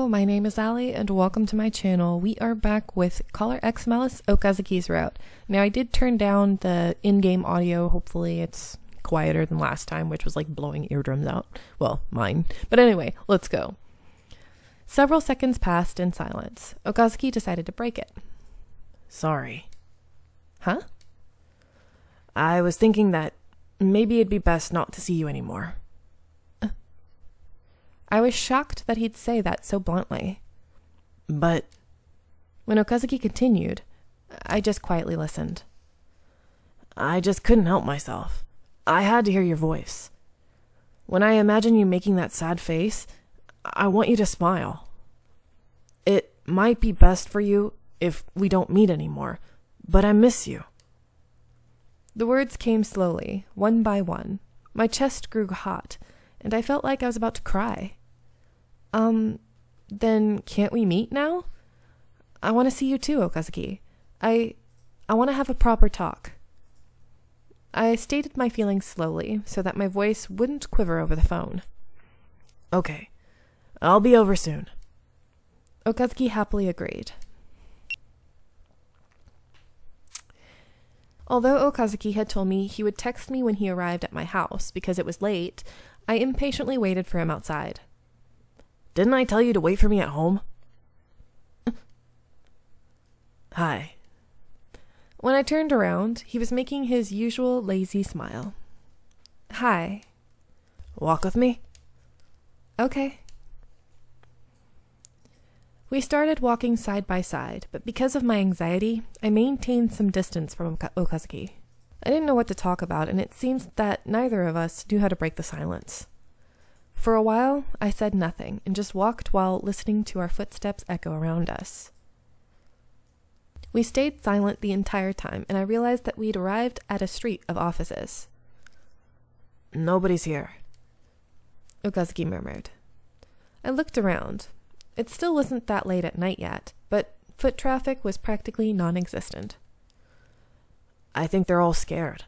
Hello, my name is Ali, and welcome to my channel. We are back with Caller X Malice, Okazaki's route. Now, I did turn down the in-game audio. Hopefully it's quieter than last time, which was like blowing eardrums out. Well, mine. But anyway, let's go. Several seconds passed in silence. Okazaki decided to break it. Sorry. Huh? I was thinking that maybe it'd be best not to see you anymore. I was shocked that he'd say that so bluntly. But when Okazaki continued, I just quietly listened. I just couldn't help myself. I had to hear your voice. When I imagine you making that sad face, I want you to smile. It might be best for you if we don't meet anymore, but I miss you. The words came slowly, one by one. My chest grew hot, and I felt like I was about to cry. Then can't we meet now? I want to see you too, Okazaki. I want to have a proper talk. I stated my feelings slowly so that my voice wouldn't quiver over the phone. Okay, I'll be over soon. Okazaki happily agreed. Although Okazaki had told me he would text me when he arrived at my house because it was late, I impatiently waited for him outside. Didn't I tell you to wait for me at home? Hi. When I turned around, he was making his usual lazy smile. Hi. Walk with me? Okay. We started walking side by side, but because of my anxiety, I maintained some distance from Okazaki. I didn't know what to talk about, and it seems that neither of us knew how to break the silence. For a while, I said nothing and just walked while listening to our footsteps echo around us. We stayed silent the entire time, and I realized that we'd arrived at a street of offices. Nobody's here, Okazaki murmured. I looked around. It still wasn't that late at night yet, but foot traffic was practically non-existent. I think they're all scared.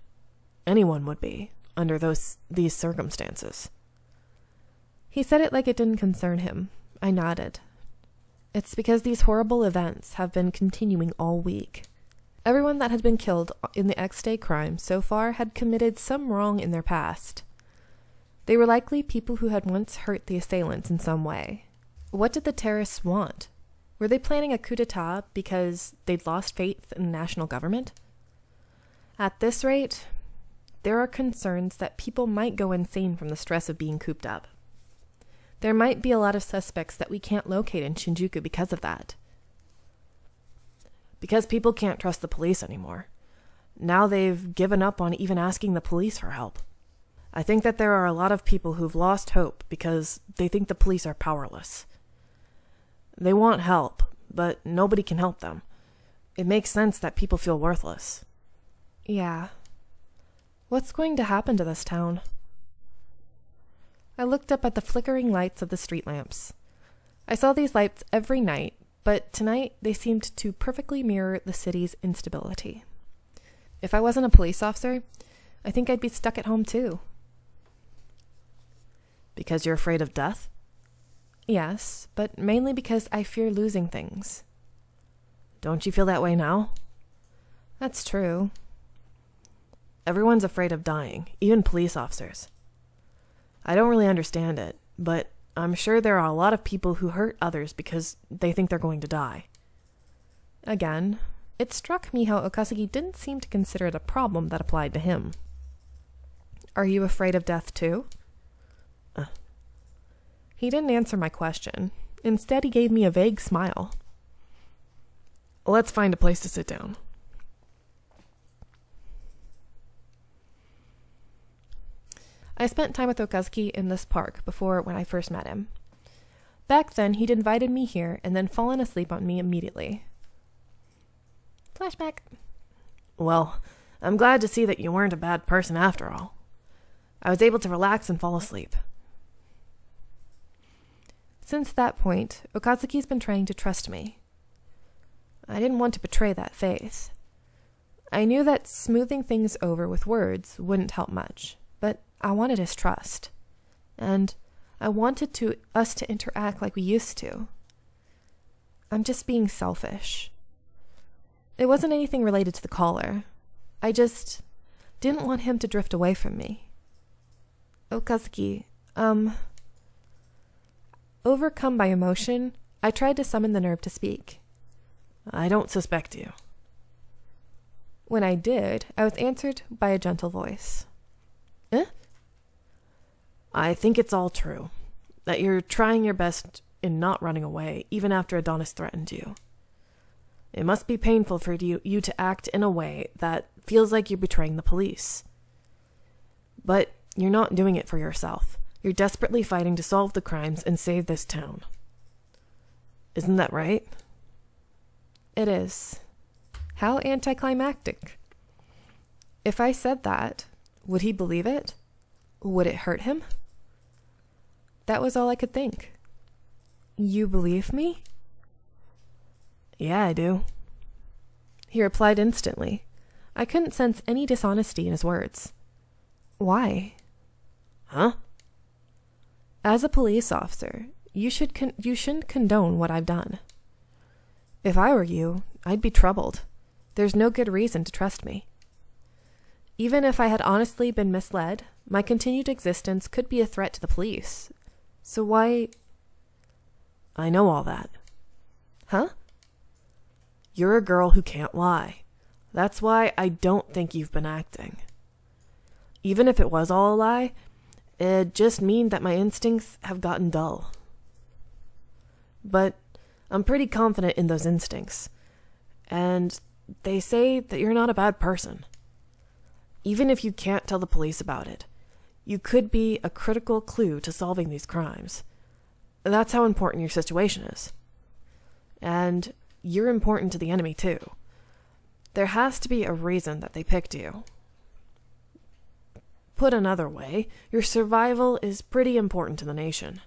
Anyone would be, under these circumstances. He said it like it didn't concern him. I nodded. It's because these horrible events have been continuing all week. Everyone that had been killed in the X-Day crime so far had committed some wrong in their past. They were likely people who had once hurt the assailants in some way. What did the terrorists want? Were they planning a coup d'etat because they'd lost faith in the national government? At this rate, there are concerns that people might go insane from the stress of being cooped up. There might be a lot of suspects that we can't locate in Shinjuku because of that. Because people can't trust the police anymore. Now they've given up on even asking the police for help. I think that there are a lot of people who've lost hope because they think the police are powerless. They want help, but nobody can help them. It makes sense that people feel worthless. Yeah. What's going to happen to this town? I looked up at the flickering lights of the street lamps. I saw these lights every night, but tonight they seemed to perfectly mirror the city's instability. If I wasn't a police officer, I think I'd be stuck at home too. Because you're afraid of death? Yes, but mainly because I fear losing things. Don't you feel that way now? That's true. Everyone's afraid of dying, even police officers. I don't really understand it, but I'm sure there are a lot of people who hurt others because they think they're going to die. Again, it struck me how Okazaki didn't seem to consider it a problem that applied to him. Are you afraid of death too? He didn't answer my question. Instead, he gave me a vague smile. Let's find a place to sit down. I spent time with Okazaki in this park before when I first met him. Back then, he'd invited me here and then fallen asleep on me immediately. Flashback. Well, I'm glad to see that you weren't a bad person after all. I was able to relax and fall asleep. Since that point, Okazaki's been trying to trust me. I didn't want to betray that faith. I knew that smoothing things over with words wouldn't help much, but I wanted his trust. And I wanted us to interact like we used to, I'm just being selfish. It wasn't anything related to the caller. I just didn't want him to drift away from me. Okazaki, overcome by emotion, I tried to summon the nerve to speak. I don't suspect you. When I did, I was answered by a gentle voice. Eh? I think it's all true. That you're trying your best in not running away, even after Adonis threatened you. It must be painful for you to act in a way that feels like you're betraying the police. But you're not doing it for yourself. You're desperately fighting to solve the crimes and save this town. Isn't that right? It is. How anticlimactic. If I said that, would he believe it? Would it hurt him? That was all I could think. You believe me? Yeah, I do. He replied instantly. I couldn't sense any dishonesty in his words. Why? Huh? As a police officer, you shouldn't condone what I've done. If I were you, I'd be troubled. There's no good reason to trust me. Even if I had honestly been misled, my continued existence could be a threat to the police. So why... I know all that. Huh? You're a girl who can't lie. That's why I don't think you've been acting. Even if it was all a lie, it'd just mean that my instincts have gotten dull. But I'm pretty confident in those instincts. And they say that you're not a bad person. Even if you can't tell the police about it, you could be a critical clue to solving these crimes. That's how important your situation is. And you're important to the enemy too. There has to be a reason that they picked you. Put another way, your survival is pretty important to the nation.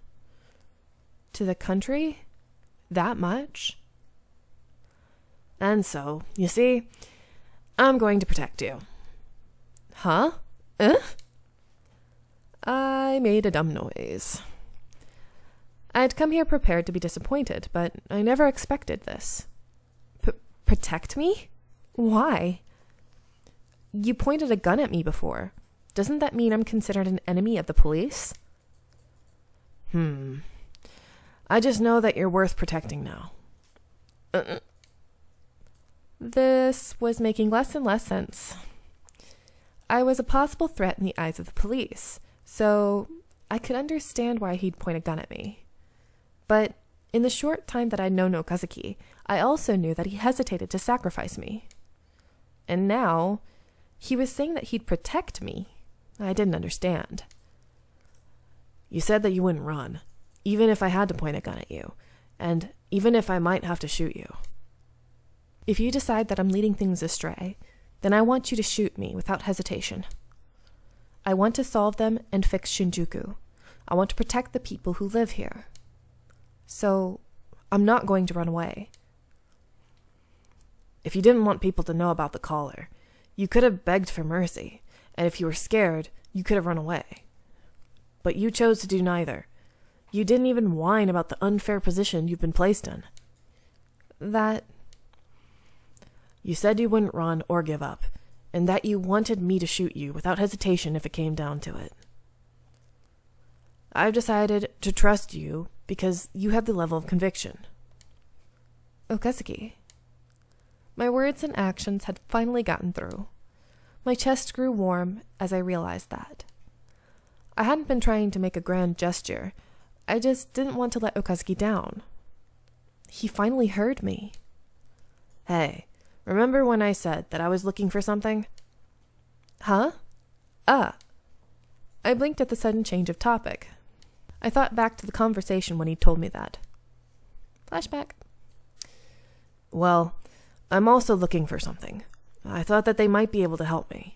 To the country? That much? And so, you see, I'm going to protect you. Huh? I made a dumb noise. I'd come here prepared to be disappointed, but I never expected this. Protect me? Why? You pointed a gun at me before. Doesn't that mean I'm considered an enemy of the police? I just know that you're worth protecting now. This was making less and less sense. I was a possible threat in the eyes of the police, so I could understand why he'd point a gun at me. But in the short time that I'd known Okazaki, I also knew that he hesitated to sacrifice me. And now, he was saying that he'd protect me. I didn't understand. You said that you wouldn't run, even if I had to point a gun at you, and even if I might have to shoot you. If you decide that I'm leading things astray, then I want you to shoot me without hesitation. I want to solve them and fix Shinjuku. I want to protect the people who live here. So, I'm not going to run away. If you didn't want people to know about the caller, you could have begged for mercy, and if you were scared, you could have run away. But you chose to do neither. You didn't even whine about the unfair position you've been placed in. You said you wouldn't run or give up, and that you wanted me to shoot you without hesitation if it came down to it. I've decided to trust you because you have the level of conviction. Okazaki. My words and actions had finally gotten through. My chest grew warm as I realized that. I hadn't been trying to make a grand gesture. I just didn't want to let Okazaki down. He finally heard me. Hey, remember when I said that I was looking for something? Huh? I blinked at the sudden change of topic. I thought back to the conversation when he told me that. Flashback. Well, I'm also looking for something. I thought that they might be able to help me.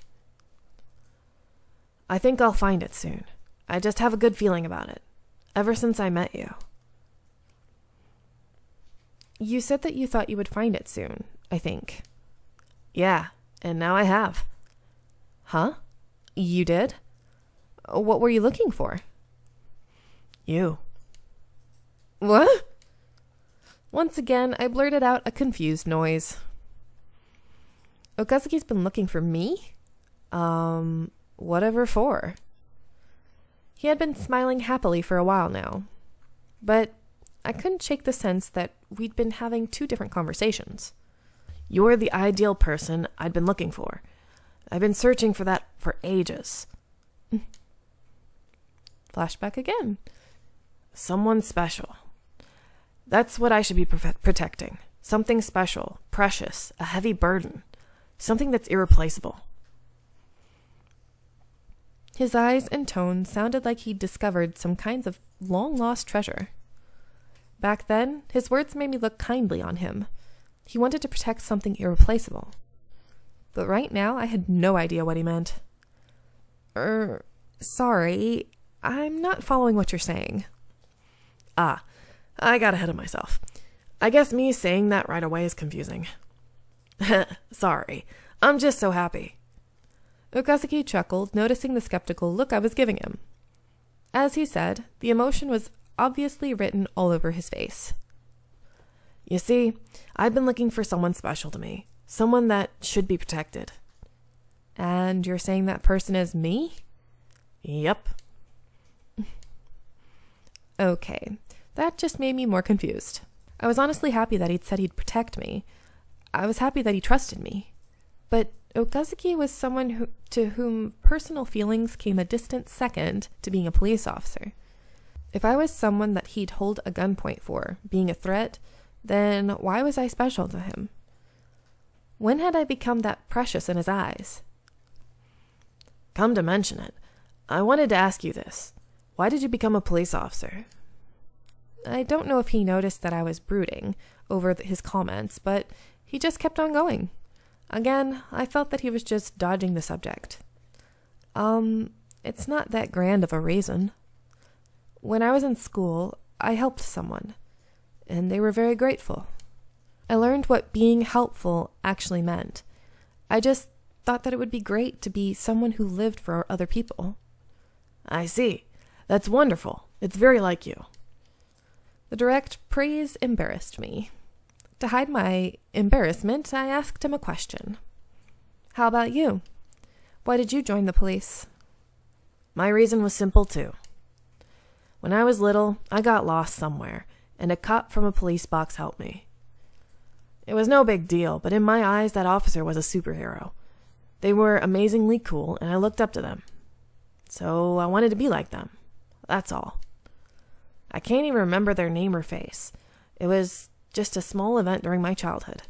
I think I'll find it soon. I just have a good feeling about it. Ever since I met you. You said that you thought you would find it soon, I think. Yeah, and now I have. Huh? You did? What were you looking for? You. What? Once again, I blurted out a confused noise. Okazaki's been looking for me? Whatever for? He had been smiling happily for a while now, but I couldn't shake the sense that we'd been having two different conversations. You're the ideal person I'd been looking for. I've been searching for that for ages. Flashback again. Someone special. That's what I should be protecting. Something special, precious, a heavy burden. Something that's irreplaceable. His eyes and tone sounded like he'd discovered some kinds of long-lost treasure. Back then, his words made me look kindly on him. He wanted to protect something irreplaceable. But right now, I had no idea what he meant. Sorry, I'm not following what you're saying. Ah, I got ahead of myself. I guess me saying that right away is confusing. Sorry, I'm just so happy. Okazaki chuckled, noticing the skeptical look I was giving him. As he said, the emotion was obviously written all over his face. You see, I've been looking for someone special to me. Someone that should be protected. And you're saying that person is me? Yep. Okay, that just made me more confused. I was honestly happy that he'd said he'd protect me. I was happy that he trusted me. But Okazaki was someone to whom personal feelings came a distant second to being a police officer. If I was someone that he'd hold a gunpoint for, being a threat, then why was I special to him? When had I become that precious in his eyes? Come to mention it, I wanted to ask you this. Why did you become a police officer? I don't know if he noticed that I was brooding over his comments, but he just kept on going. Again, I felt that he was just dodging the subject. It's not that grand of a reason. When I was in school, I helped someone, and they were very grateful. I learned what being helpful actually meant. I just thought that it would be great to be someone who lived for other people. I see. That's wonderful. It's very like you. The direct praise embarrassed me. To hide my embarrassment, I asked him a question. How about you? Why did you join the police? My reason was simple too. When I was little, I got lost somewhere, and a cop from a police box helped me. It was no big deal, but in my eyes, that officer was a superhero. They were amazingly cool, and I looked up to them. So I wanted to be like them. That's all. I can't even remember their name or face. It was just a small event during my childhood.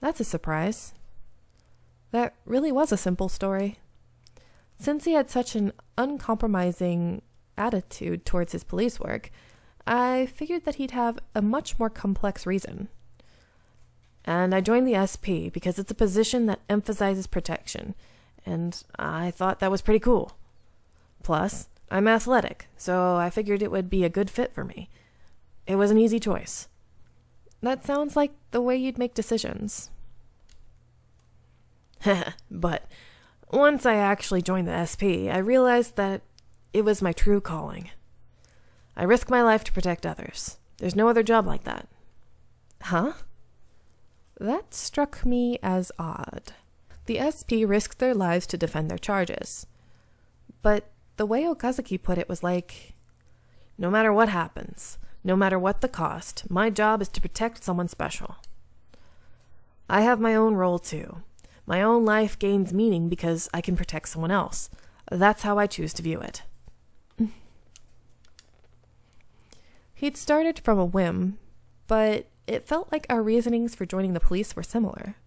That's a surprise. That really was a simple story. Since he had such an uncompromising attitude towards his police work, I figured that he'd have a much more complex reason. And I joined the SP because it's a position that emphasizes protection, and I thought that was pretty cool. Plus, I'm athletic, so I figured it would be a good fit for me. It was an easy choice. That sounds like the way you'd make decisions. But once I actually joined the SP, I realized that it was my true calling. I risk my life to protect others. There's no other job like that. Huh? That struck me as odd. The SP risked their lives to defend their charges. But the way Okazaki put it was like, no matter what happens, no matter what the cost, my job is to protect someone special. I have my own role too. My own life gains meaning because I can protect someone else. That's how I choose to view it. He'd started from a whim, but it felt like our reasonings for joining the police were similar.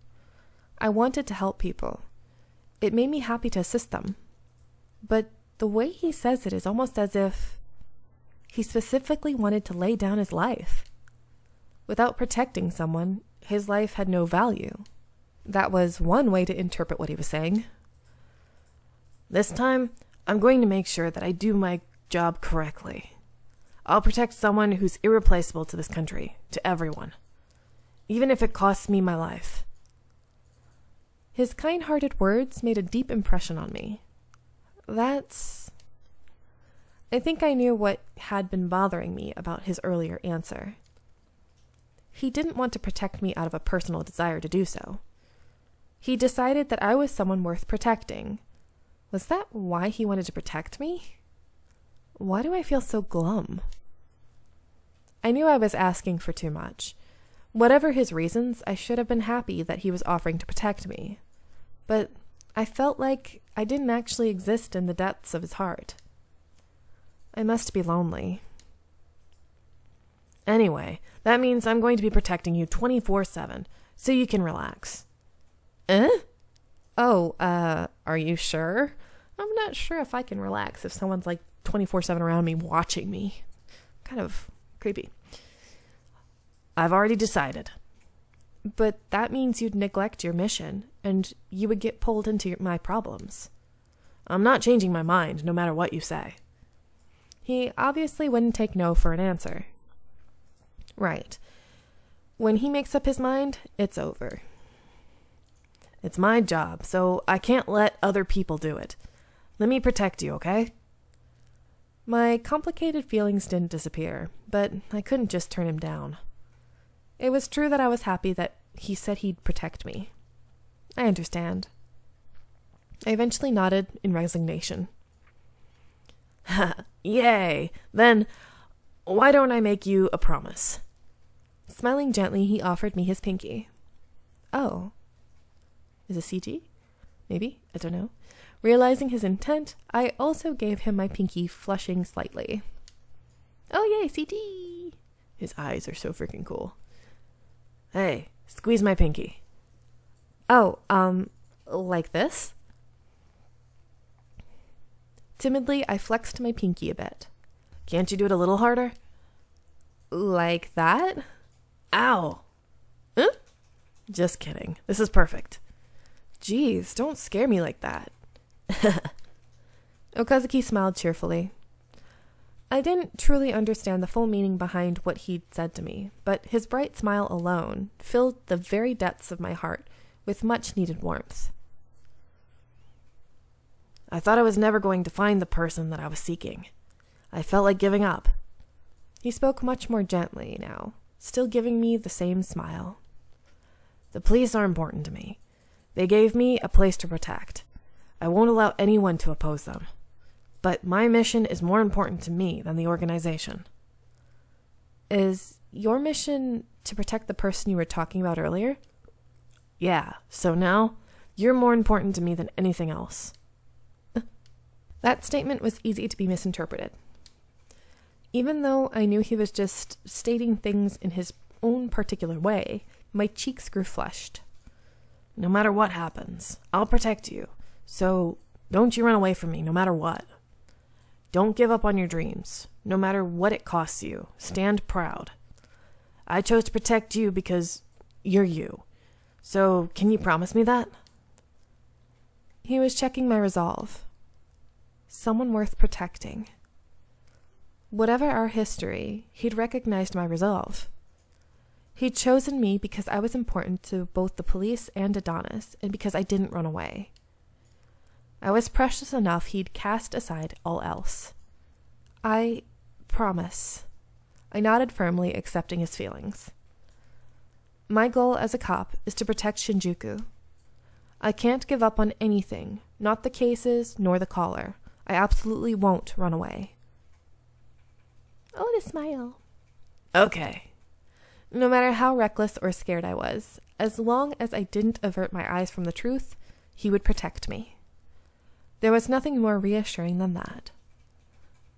I wanted to help people. It made me happy to assist them. But the way he says it is almost as if he specifically wanted to lay down his life. Without protecting someone, his life had no value. That was one way to interpret what he was saying. This time, I'm going to make sure that I do my job correctly. I'll protect someone who's irreplaceable to this country, to everyone, even if it costs me my life. His kind-hearted words made a deep impression on me. I think I knew what had been bothering me about his earlier answer. he didn't want to protect me out of a personal desire to do so. He decided that I was someone worth protecting. Was that why he wanted to protect me? Why do I feel so glum? I knew I was asking for too much. Whatever his reasons, I should have been happy that he was offering to protect me. But I felt like I didn't actually exist in the depths of his heart. I must be lonely. Anyway, that means I'm going to be protecting you 24/7, so you can relax. Oh, are you sure? I'm not sure if I can relax if someone's like 24/7 around me watching me. Kind of creepy. I've already decided. But that means you'd neglect your mission, and you would get pulled into my problems. I'm not changing my mind, no matter what you say. He obviously wouldn't take no for an answer. Right. When he makes up his mind, it's over. It's my job, so I can't let other people do it. Let me protect you, okay? My complicated feelings didn't disappear, but I couldn't just turn him down. It was true that I was happy that he said he'd protect me. I understand. I eventually nodded in resignation. Yay! Then, why don't I make you a promise? Smiling gently, he offered me his pinky. Oh. Is it CG? Maybe? I don't know. Realizing his intent, I also gave him my pinky, flushing slightly. Oh yay, CG! His eyes are so freaking cool. Hey, squeeze my pinky. Oh, like this? Timidly, I flexed my pinky a bit. Can't you do it a little harder? Like that? Ow! Huh? Just kidding. This is perfect. Geez, don't scare me like that. Okazaki smiled cheerfully. I didn't truly understand the full meaning behind what he'd said to me, but his bright smile alone filled the very depths of my heart with much-needed warmth. I thought I was never going to find the person that I was seeking. I felt like giving up. He spoke much more gently now, still giving me the same smile. The police are important to me. They gave me a place to protect. I won't allow anyone to oppose them. But my mission is more important to me than the organization. Is your mission to protect the person you were talking about earlier? Yeah, so now you're more important to me than anything else. That statement was easy to be misinterpreted. Even though I knew he was just stating things in his own particular way, my cheeks grew flushed. No matter what happens, I'll protect you. So don't you run away from me, no matter what. Don't give up on your dreams, no matter what it costs you. Stand proud. I chose to protect you because you're you. So can you promise me that? He was checking my resolve. Someone worth protecting. Whatever our history, he'd recognized my resolve. He'd chosen me because I was important to both the police and Adonis, and because I didn't run away. I was precious enough he'd cast aside all else. I promise. I nodded firmly, accepting his feelings. My goal as a cop is to protect Shinjuku. I can't give up on anything, not the cases nor the caller. I absolutely won't run away. Oh, and a smile. Okay. No matter how reckless or scared I was, as long as I didn't avert my eyes from the truth, he would protect me. There was nothing more reassuring than that.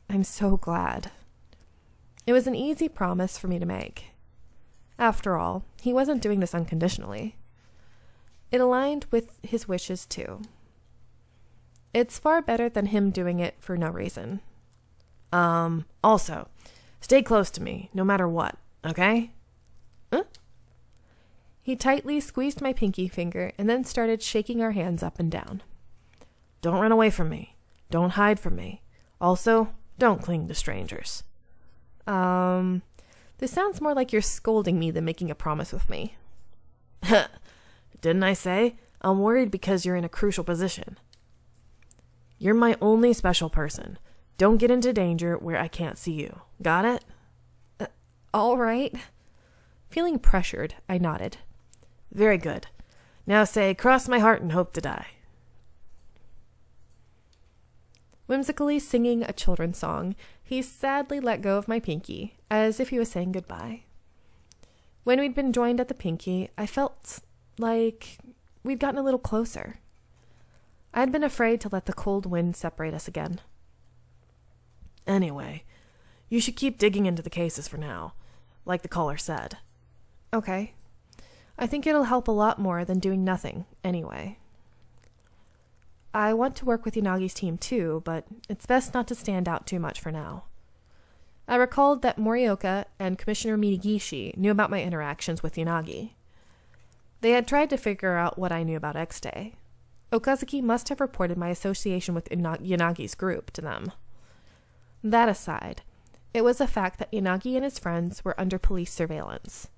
I'm so glad. It was an easy promise for me to make. After all, he wasn't doing this unconditionally. It aligned with his wishes, too. It's far better than him doing it for no reason. Also, stay close to me, no matter what, okay? Huh? He tightly squeezed my pinky finger and then started shaking our hands up and down. Don't run away from me. Don't hide from me. Also, don't cling to strangers. This sounds more like you're scolding me than making a promise with me. Didn't I say? I'm worried because you're in a crucial position. You're my only special person. Don't get into danger where I can't see you. Got it? All right. Feeling pressured, I nodded. Very good. Now say, cross my heart and hope to die. Whimsically singing a children's song, he sadly let go of my pinky, as if he was saying goodbye. When we'd been joined at the pinky, I felt like we'd gotten a little closer. I had been afraid to let the cold wind separate us again. Anyway, you should keep digging into the cases for now, like the caller said. Okay. I think it'll help a lot more than doing nothing, anyway. I want to work with Yanagi's team too, but it's best not to stand out too much for now. I recalled that Morioka and Commissioner Minegishi knew about my interactions with Yanagi. They had tried to figure out what I knew about X-Day. Okazaki must have reported my association with Yanagi's group to them. That aside, it was a fact that Yanagi and his friends were under police surveillance.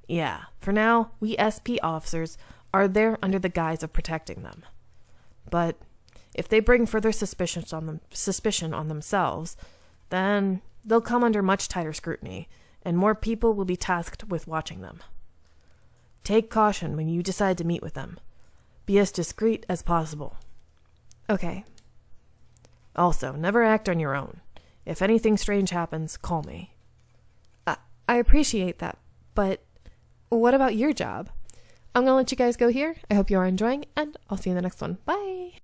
Yeah, for now, we SP officers are there under the guise of protecting them. But if they bring further suspicion on themselves, then they'll come under much tighter scrutiny, and more people will be tasked with watching them. Take caution when you decide to meet with them. Be as discreet as possible. Okay. Also, never act on your own. If anything strange happens, call me. I appreciate that, but what about your job? I'm going to let you guys go here. I hope you are enjoying, and I'll see you in the next one. Bye!